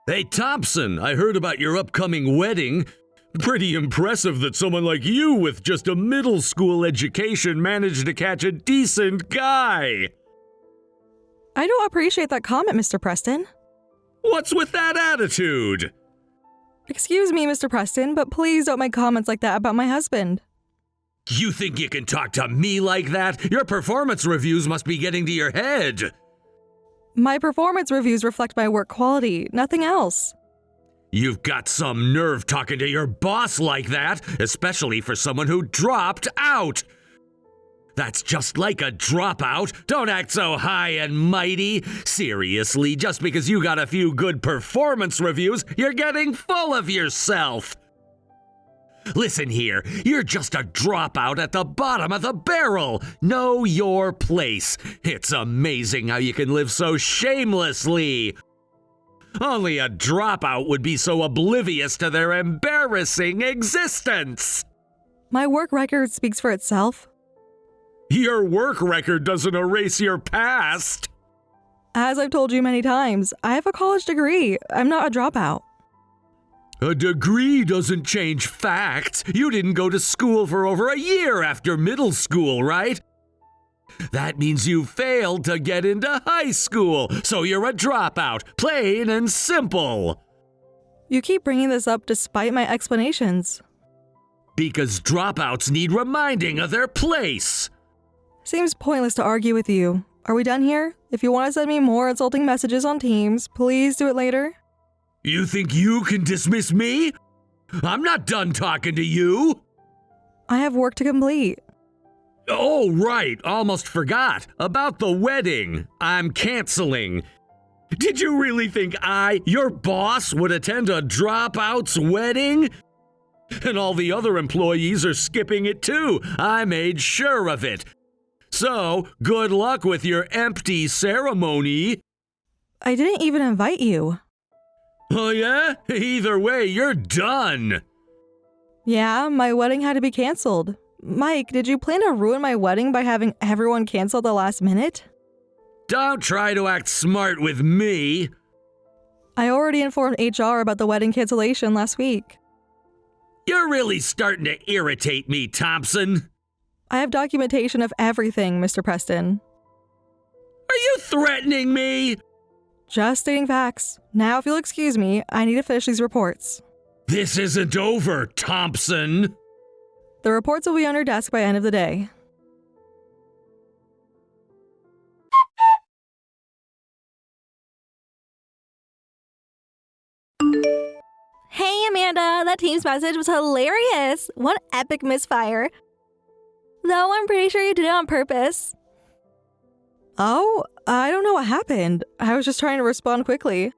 Hey Thompson, I heard about your upcoming wedding. Pretty impressive that someone like you with just a middle school education managed to catch a decent guy. I don't appreciate that comment, Mr. Preston. What's with that attitude? Excuse me, Mr. Preston, but please don't make comments like that about my husband. You think you can talk to me like that? Your performance reviews must be getting to your head. My performance reviews reflect my work quality, nothing else. You've got some nerve talking to your boss like that, especially for someone who dropped out. That's just like a dropout. Don't act so high and mighty. Seriously, just because you got a few good performance reviews, you're getting full of yourself. Listen here, you're just a dropout at the bottom of the barrel. Know your place. It's amazing how you can live so shamelessly. Only a dropout would be so oblivious to their embarrassing existence. My work record speaks for itself. Your work record doesn't erase your past. As I've told you many times, I have a college degree. I'm not a dropout. A degree doesn't change facts. You didn't go to school for over a year after middle school, right? That means you failed to get into high school, so you're a dropout, plain and simple. You keep bringing this up despite my explanations. Because dropouts need reminding of their place. Seems pointless to argue with you. Are we done here? If you want to send me more insulting messages on Teams, please do it later. You think you can dismiss me? I'm not done talking to you. I have work to complete. Oh, right. Almost forgot. About the wedding. I'm canceling. Did you really think I, your boss, would attend a dropout's wedding? And all the other employees are skipping it too. I made sure of it. So, good luck with your empty ceremony. I didn't even invite you. Oh yeah? Either way, you're done. Yeah, my wedding had to be canceled. Mike, did you plan to ruin my wedding by having everyone cancel at the last minute? Don't try to act smart with me. I already informed HR about the wedding cancellation last week. You're really starting to irritate me, Thompson. I have documentation of everything, Mr. Preston. Are you threatening me? Just stating facts. Now, if you'll excuse me, I need to finish these reports. This isn't over, Thompson. The reports will be on your desk by end of the day. Hey Amanda, that Teams message was hilarious. What epic misfire. Though I'm pretty sure you did it on purpose. Oh, I don't know what happened. I was just trying to respond quickly.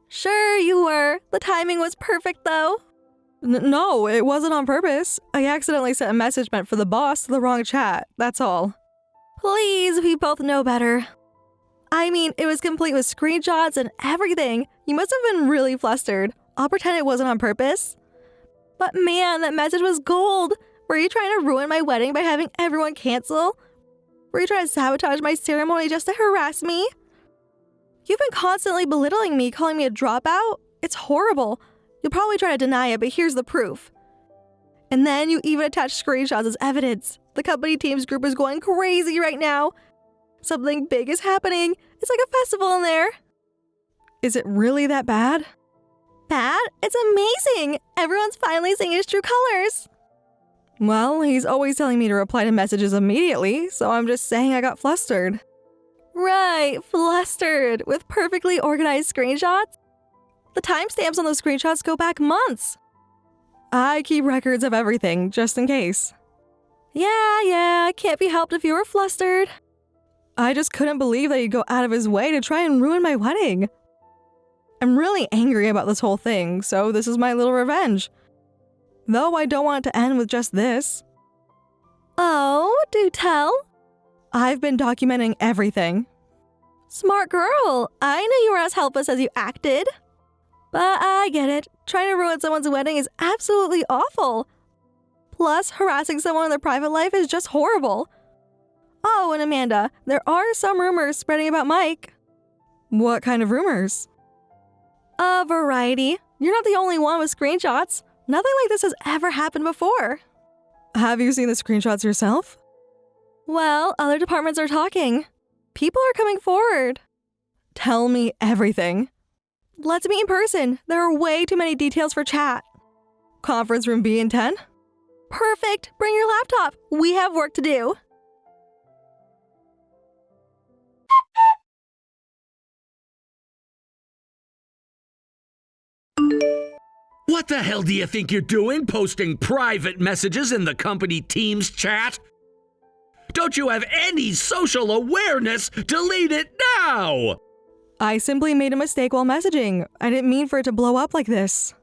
Sure you were. The timing was perfect though. No, it wasn't on purpose. I accidentally sent a message meant for the boss to the wrong chat, that's all. Please, we both know better. I mean, it was complete with screenshots and everything. You must have been really flustered. I'll pretend it wasn't on purpose. But man, that message was gold. Were you trying to ruin my wedding by having everyone cancel? Were you trying to sabotage my ceremony just to harass me? You've been constantly belittling me, calling me a dropout. It's horrible. You'll probably try to deny it, but here's the proof. And then you even attach screenshots as evidence. The company Teams group is going crazy right now. Something big is happening. It's like a festival in there. Is it really that bad? Bad? It's amazing. Everyone's finally seeing his true colors. Well, he's always telling me to reply to messages immediately, so I'm just saying I got flustered. Right, flustered, with perfectly organized screenshots. The timestamps on those screenshots go back months. I keep records of everything, just in case. Yeah, can't be helped if you were flustered. I just couldn't believe that he'd go out of his way to try and ruin my wedding. I'm really angry about this whole thing, so this is my little revenge. Though I don't want it to end with just this. Oh, do tell. I've been documenting everything. Smart girl. I knew you were as helpless as you acted. But I get it. Trying to ruin someone's wedding is absolutely awful. Plus, harassing someone in their private life is just horrible. Oh, and Amanda, there are some rumors spreading about Mike. What kind of rumors? A variety. You're not the only one with screenshots. Nothing like this has ever happened before. Have you seen the screenshots yourself? Well, other departments are talking. People are coming forward. Tell me everything. Let's meet in person. There are way too many details for chat. Conference room B in 10? Perfect. Bring your laptop. We have work to do. What the hell do you think you're doing, posting private messages in the company Teams chat? Don't you have any social awareness? Delete it now! I simply made a mistake while messaging. I didn't mean for it to blow up like this.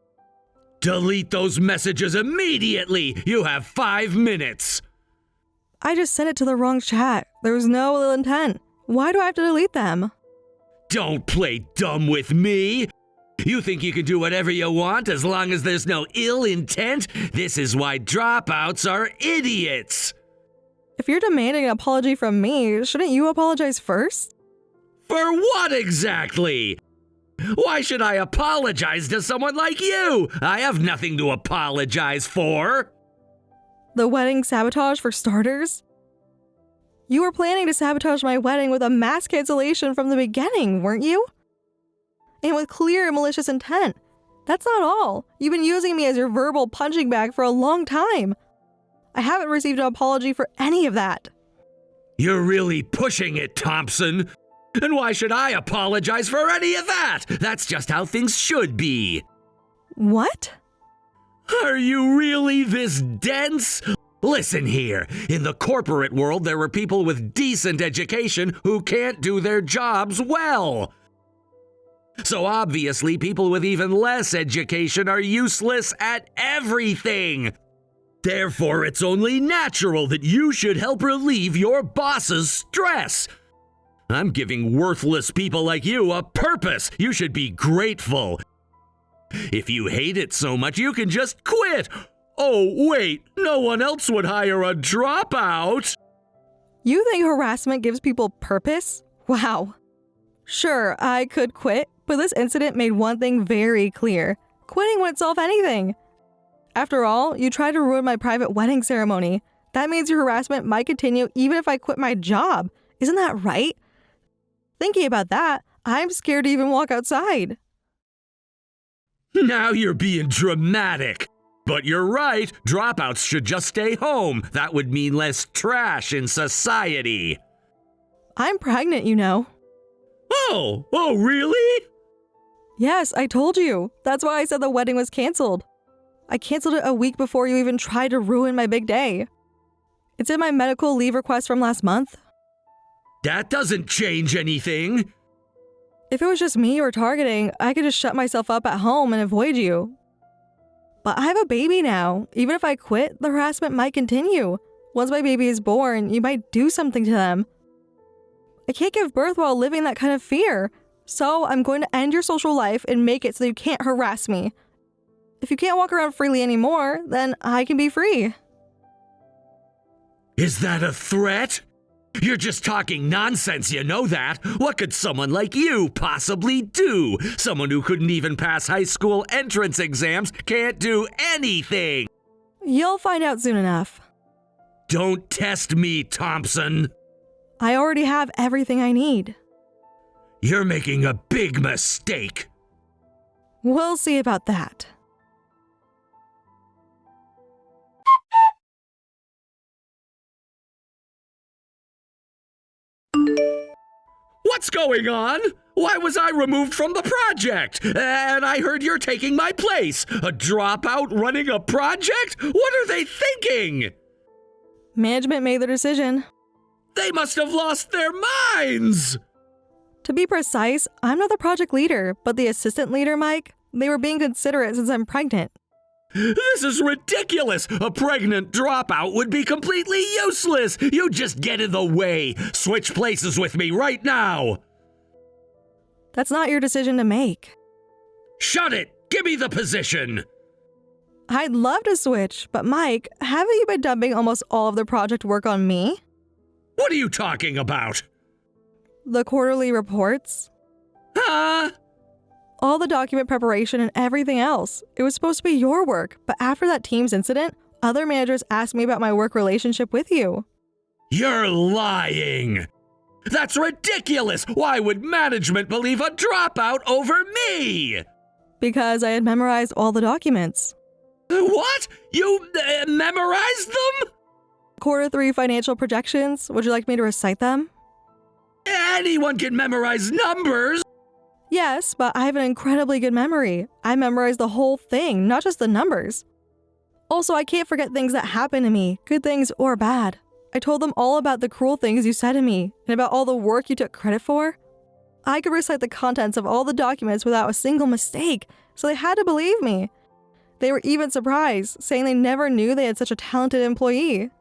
Delete those messages immediately! You have 5 minutes! I just sent it to the wrong chat. There was no ill intent. Why do I have to delete them? Don't play dumb with me! You think you can do whatever you want as long as there's no ill intent? This is why dropouts are idiots! If you're demanding an apology from me, shouldn't you apologize first? For what exactly? Why should I apologize to someone like you? I have nothing to apologize for. The wedding sabotage for starters? You were planning to sabotage my wedding with a mass cancellation from the beginning, weren't you? And with clear malicious intent. That's not all. You've been using me as your verbal punching bag for a long time. I haven't received an apology for any of that. You're really pushing it, Thompson. And why should I apologize for any of that? That's just how things should be. What? Are you really this dense? Listen here. In the corporate world, there are people with decent education who can't do their jobs well. So obviously, people with even less education are useless at everything. Therefore, it's only natural that you should help relieve your boss's stress. I'm giving worthless people like you a purpose. You should be grateful. If you hate it so much, you can just quit. Oh, wait, no one else would hire a dropout. You think harassment gives people purpose? Wow. Sure, I could quit, but this incident made one thing very clear. Quitting wouldn't solve anything. After all, you tried to ruin my private wedding ceremony. That means your harassment might continue even if I quit my job. Isn't that right? Thinking about that, I'm scared to even walk outside. Now you're being dramatic. But you're right, dropouts should just stay home. That would mean less trash in society. I'm pregnant, you know. Oh, really? Yes, I told you. That's why I said the wedding was canceled. I canceled it a week before you even tried to ruin my big day. It's in my medical leave request from last month. That doesn't change anything. If it was just me you were targeting, I could just shut myself up at home and avoid you. But I have a baby now. Even if I quit, the harassment might continue. Once my baby is born, you might do something to them. I can't give birth while living that kind of fear. So I'm going to end your social life and make it so you can't harass me. If you can't walk around freely anymore, then I can be free. Is that a threat? You're just talking nonsense, you know that. What could someone like you possibly do? Someone who couldn't even pass high school entrance exams can't do anything. You'll find out soon enough. Don't test me, Thompson. I already have everything I need. You're making a big mistake. We'll see about that. What's going on? Why was I removed from the project? And I heard you're taking my place. A dropout running a project? What are they thinking? Management made their decision. They must have lost their minds! To be precise, I'm not the project leader, but the assistant leader, Mike. They were being considerate since I'm pregnant. This is ridiculous! A pregnant dropout would be completely useless! You just get in the way! Switch places with me right now! That's not your decision to make. Shut it! Give me the position! I'd love to switch, but Mike, haven't you been dumping almost all of the project work on me? What are you talking about? The quarterly reports? Huh? All the document preparation and everything else. It was supposed to be your work, but after that Teams incident, other managers asked me about my work relationship with you. You're lying! That's ridiculous! Why would management believe a dropout over me? Because I had memorized all the documents. What? You memorized them? Q3 financial projections. Would you like me to recite them? Anyone can memorize numbers! Yes, but I have an incredibly good memory. I memorized the whole thing, not just the numbers. Also, I can't forget things that happened to me, good things or bad. I told them all about the cruel things you said to me, and about all the work you took credit for. I could recite the contents of all the documents without a single mistake, so they had to believe me. They were even surprised, saying they never knew they had such a talented employee.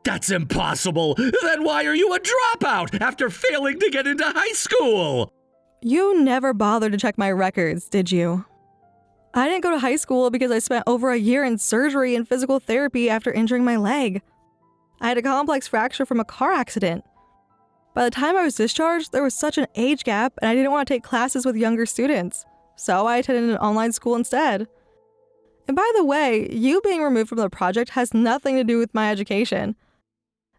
That's impossible! Then why are you a dropout after failing to get into high school? You never bothered to check my records, did you? I didn't go to high school because I spent over a year in surgery and physical therapy after injuring my leg. I had a complex fracture from a car accident. By the time I was discharged, there was such an age gap and I didn't want to take classes with younger students, so I attended an online school instead. And by the way, you being removed from the project has nothing to do with my education.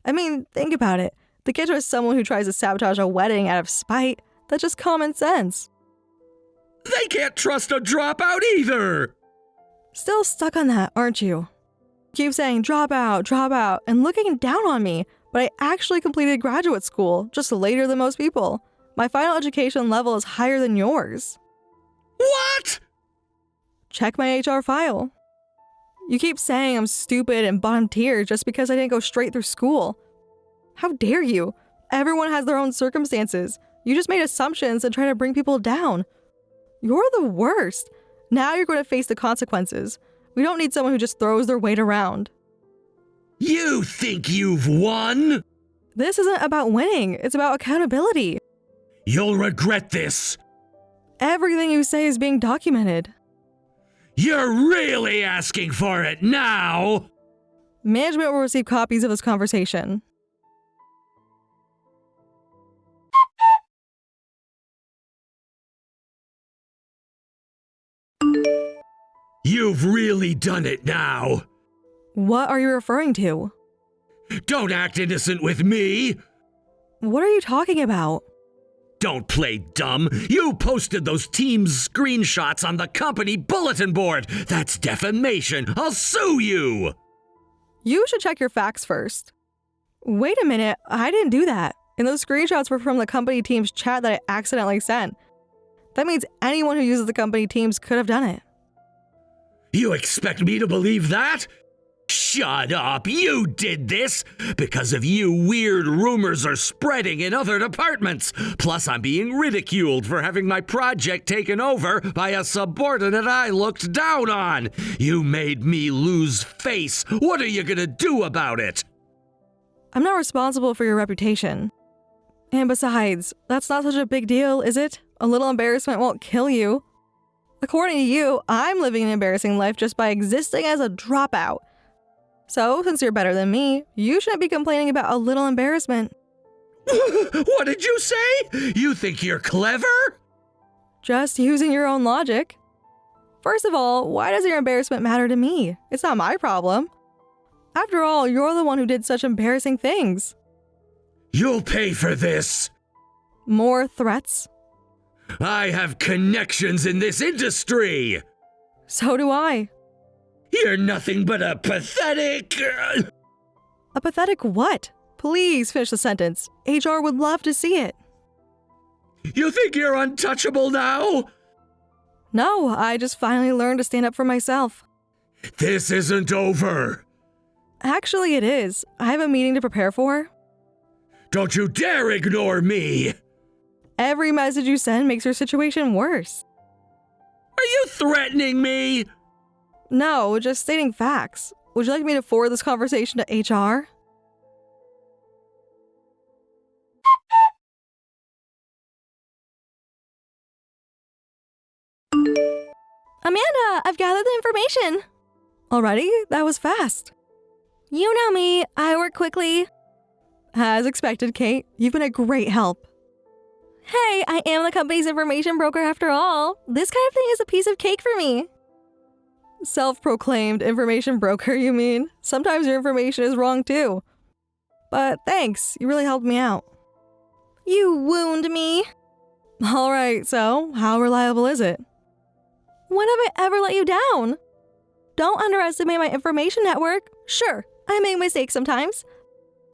I mean, think about it. The kid was someone who tries to sabotage a wedding out of spite. That's just common sense. They can't trust a dropout either! Still stuck on that, aren't you? Keep saying drop out, and looking down on me, but I actually completed graduate school, just later than most people. My final education level is higher than yours. What? Check my HR file. You keep saying I'm stupid and bottom tier just because I didn't go straight through school. How dare you? Everyone has their own circumstances. You just made assumptions and try to bring people down. You're the worst. Now you're going to face the consequences. We don't need someone who just throws their weight around. You think you've won? This isn't about winning. It's about accountability. You'll regret this. Everything you say is being documented. You're really asking for it now. Management will receive copies of this conversation. You've really done it now. What are you referring to? Don't act innocent with me. What are you talking about? Don't play dumb. You posted those Teams screenshots on the company bulletin board. That's defamation. I'll sue you. You should check your facts first. Wait a minute, I didn't do that. And those screenshots were from the company Teams chat that I accidentally sent. That means anyone who uses the company Teams could have done it. You expect me to believe that? Shut up! You did this! Because of you, weird rumors are spreading in other departments. Plus, I'm being ridiculed for having my project taken over by a subordinate I looked down on. You made me lose face. What are you gonna do about it? I'm not responsible for your reputation. And besides, that's not such a big deal, is it? A little embarrassment won't kill you. According to you, I'm living an embarrassing life just by existing as a dropout. So, since you're better than me, you shouldn't be complaining about a little embarrassment. What did you say? You think you're clever? Just using your own logic. First of all, why does your embarrassment matter to me? It's not my problem. After all, you're the one who did such embarrassing things. You'll pay for this. More threats? I have connections in this industry. So do I. You're nothing but a pathetic... A pathetic what? Please finish the sentence. HR would love to see it. You think you're untouchable now? No, I just finally learned to stand up for myself. This isn't over. Actually, it is. I have a meeting to prepare for. Don't you dare ignore me! Every message you send makes your situation worse. Are you threatening me? No, just stating facts. Would you like me to forward this conversation to HR? Amanda, I've gathered the information. Already? That was fast. You know me, I work quickly. As expected, Kate, you've been a great help. Hey, I am the company's information broker after all. This kind of thing is a piece of cake for me. Self-proclaimed information broker, you mean? Sometimes your information is wrong too. But thanks, you really helped me out. You wound me. Alright, so how reliable is it? When have I ever let you down? Don't underestimate my information network. Sure, I make mistakes sometimes.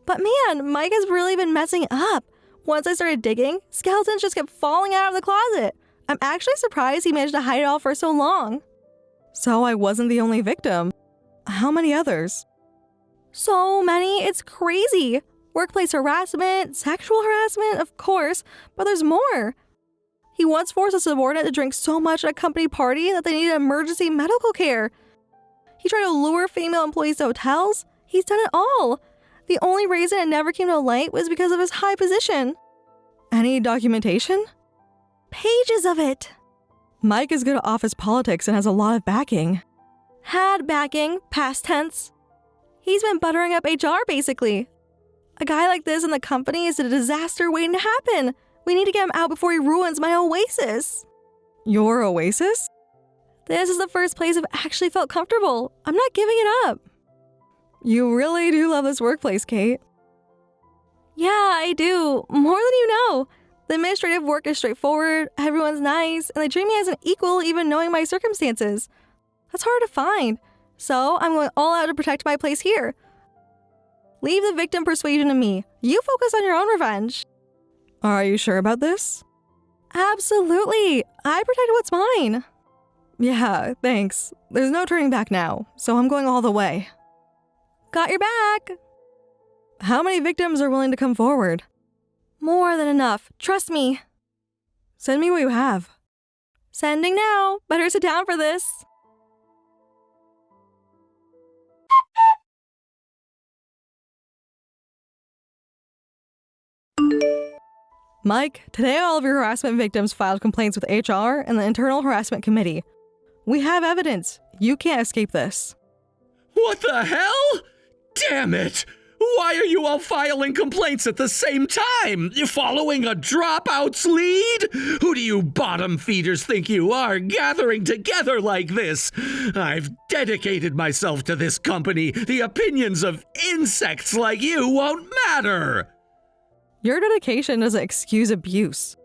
But man, Mike has really been messing up. Once I started digging, skeletons just kept falling out of the closet. I'm actually surprised he managed to hide it all for so long. So I wasn't the only victim. How many others? So many, it's crazy. Workplace harassment, sexual harassment, of course, but there's more. He once forced a subordinate to drink so much at a company party that they needed emergency medical care. He tried to lure female employees to hotels. He's done it all. The only reason it never came to light was because of his high position. Any documentation? Pages of it. Mike is good at office politics and has a lot of backing. Had backing, past tense. He's been buttering up HR, basically. A guy like this in the company is a disaster waiting to happen. We need to get him out before he ruins my oasis. Your oasis? This is the first place I've actually felt comfortable. I'm not giving it up. You really do love this workplace, Kate. Yeah, I do. More than you know. The administrative work is straightforward, everyone's nice, and they treat me as an equal even knowing my circumstances. That's hard to find. So I'm going all out to protect my place here. Leave the victim persuasion to me. You focus on your own revenge. Are you sure about this? Absolutely. I protect what's mine. Yeah, thanks. There's no turning back now, so I'm going all the way. Got your back. How many victims are willing to come forward? More than enough. Trust me. Send me what you have. Sending now. Better sit down for this. Mike, today all of your harassment victims filed complaints with HR and the Internal Harassment Committee. We have evidence. You can't escape this. What the hell? Damn it! Why are you all filing complaints at the same time? You following a Dropout's lead? Who do you bottom feeders think you are, gathering together like this? I've dedicated myself to this company. The opinions of insects like you won't matter. Your dedication doesn't excuse abuse.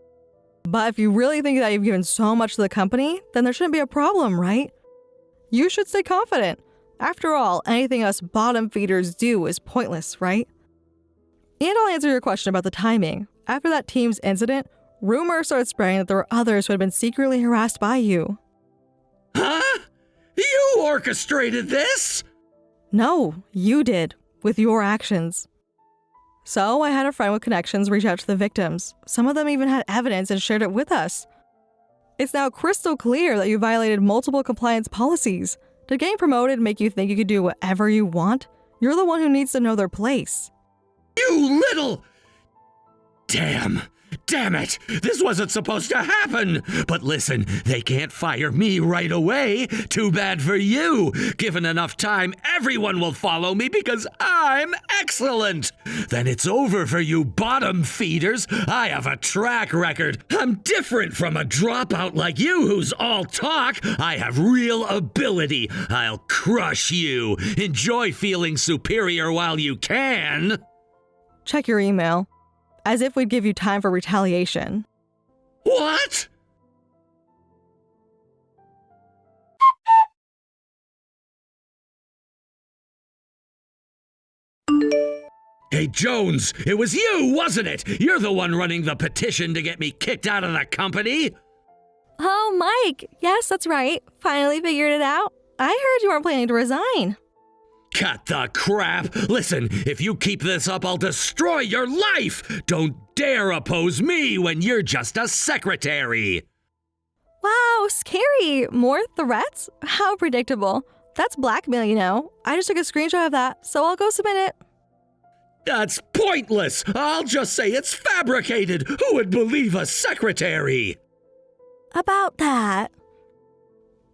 But if you really think that you've given so much to the company, then there shouldn't be a problem, right? You should stay confident. After all, anything us bottom feeders do is pointless, right? And I'll answer your question about the timing. After that team's incident, rumors started spreading that there were others who had been secretly harassed by you. Huh? You orchestrated this? No, you did, with your actions. So I had a friend with connections reach out to the victims. Some of them even had evidence and shared it with us. It's now crystal clear that you violated multiple compliance policies. Did getting promoted make you think you could do whatever you want? You're the one who needs to know their place. You little... Damn it! This wasn't supposed to happen! But listen, they can't fire me right away. Too bad for you. Given enough time, everyone will follow me because I'm excellent. Then it's over for you bottom feeders. I have a track record. I'm different from a dropout like you who's all talk. I have real ability. I'll crush you. Enjoy feeling superior while you can. Check your email. As if we'd give you time for retaliation. What? Hey, Jones, it was you, wasn't it? You're the one running the petition to get me kicked out of the company. Oh, Mike. Yes, that's right. Finally figured it out. I heard you weren't planning to resign. Cut the crap! Listen, if you keep this up, I'll destroy your life! Don't dare oppose me when you're just a secretary! Wow, scary. More threats? How predictable. That's blackmail, you know. I just took a screenshot of that, so I'll go submit it. That's pointless! I'll just say it's fabricated! Who would believe a secretary? About that.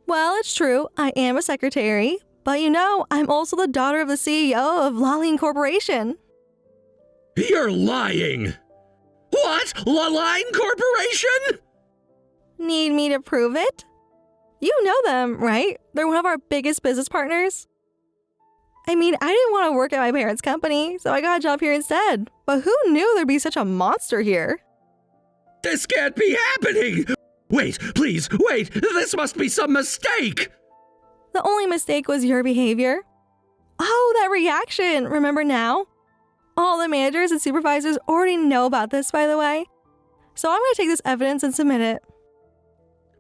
Well, it's true. I am a secretary. But you know, I'm also the daughter of the CEO of Laline Corporation. You're lying! What? Line Corporation? Need me to prove it? You know them, right? They're one of our biggest business partners. I mean, I didn't want to work at my parents' company, so I got a job here instead. But who knew there'd be such a monster here? This can't be happening! Wait, please, wait! This must be some mistake! The only mistake was your behavior. Oh, that reaction! Remember now? All the managers and supervisors already know about this, by the way. So I'm going to take this evidence and submit it.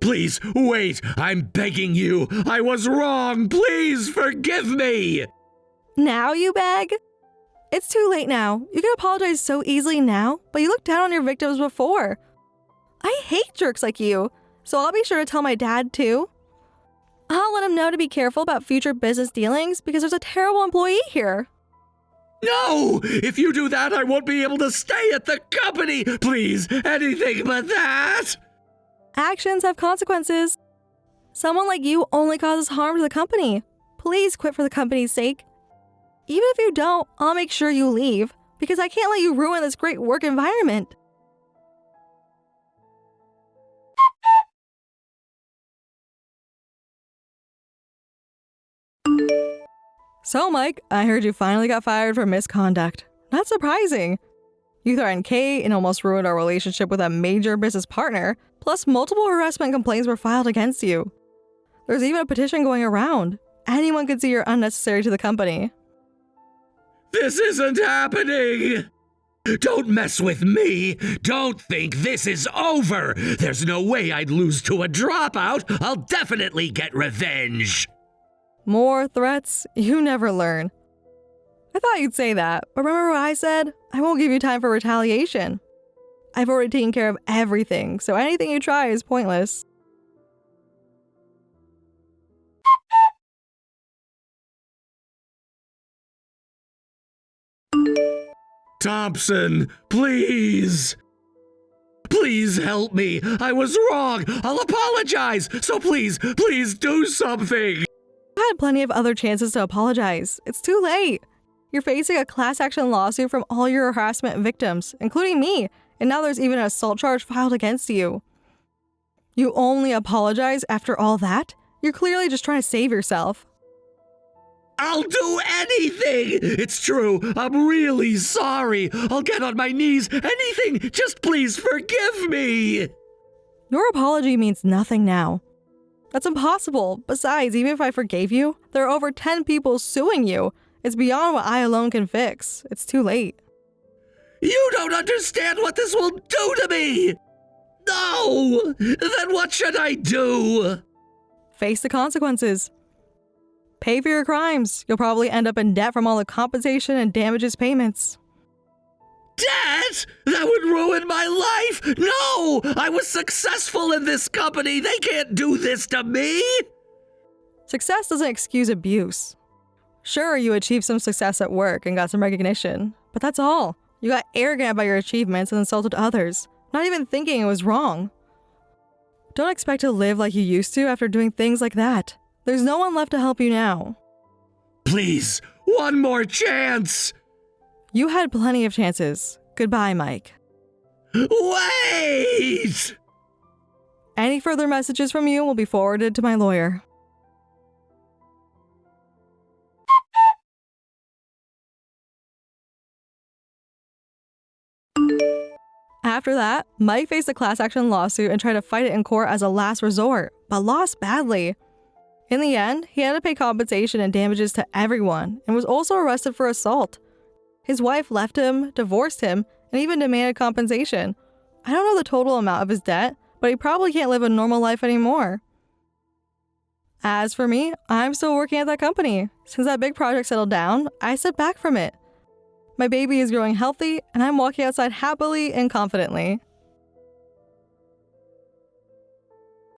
Please, wait! I'm begging you! I was wrong! Please forgive me! Now you beg? It's too late now. You can apologize so easily now, but you looked down on your victims before. I hate jerks like you, so I'll be sure to tell my dad too. I'll let him know to be careful about future business dealings because there's a terrible employee here. No! If you do that, I won't be able to stay at the company! Please, anything but that! Actions have consequences. Someone like you only causes harm to the company. Please quit for the company's sake. Even if you don't, I'll make sure you leave, because I can't let you ruin this great work environment. So, Mike, I heard you finally got fired for misconduct. Not surprising. You threatened Kate and almost ruined our relationship with a major business partner, plus multiple harassment complaints were filed against you. There's even a petition going around. Anyone could see you're unnecessary to the company. This isn't happening! Don't mess with me! Don't think this is over! There's no way I'd lose to a dropout! I'll definitely get revenge! More threats? You never learn. I thought you'd say that, but remember what I said? I won't give you time for retaliation. I've already taken care of everything, so anything you try is pointless. Thompson, please! Please help me! I was wrong! I'll apologize! So please, please do something! You had plenty of other chances to apologize. It's too late. You're facing a class action lawsuit from all your harassment victims, including me, and now there's even an assault charge filed against you. You only apologize after all that? You're clearly just trying to save yourself. I'll do anything! It's true, I'm really sorry. I'll get on my knees, anything, just please forgive me! Your apology means nothing now. That's impossible. Besides, even if I forgave you, there are over 10 people suing you. It's beyond what I alone can fix. It's too late. You don't understand what this will do to me! No! Then what should I do? Face the consequences. Pay for your crimes. You'll probably end up in debt from all the compensation and damages payments. Debt? That would ruin my life! No! I was successful in this company! They can't do this to me! Success doesn't excuse abuse. Sure, you achieved some success at work and got some recognition, but that's all. You got arrogant about your achievements and insulted others, not even thinking it was wrong. Don't expect to live like you used to after doing things like that. There's no one left to help you now. Please, one more chance! You had plenty of chances. Goodbye, Mike. Wait! Any further messages from you will be forwarded to my lawyer. After that, Mike faced a class action lawsuit and tried to fight it in court as a last resort, but lost badly. In the end, he had to pay compensation and damages to everyone and was also arrested for assault. His wife left him, divorced him, and even demanded compensation. I don't know the total amount of his debt, but he probably can't live a normal life anymore. As for me, I'm still working at that company. Since that big project settled down, I stepped back from it. My baby is growing healthy, and I'm walking outside happily and confidently.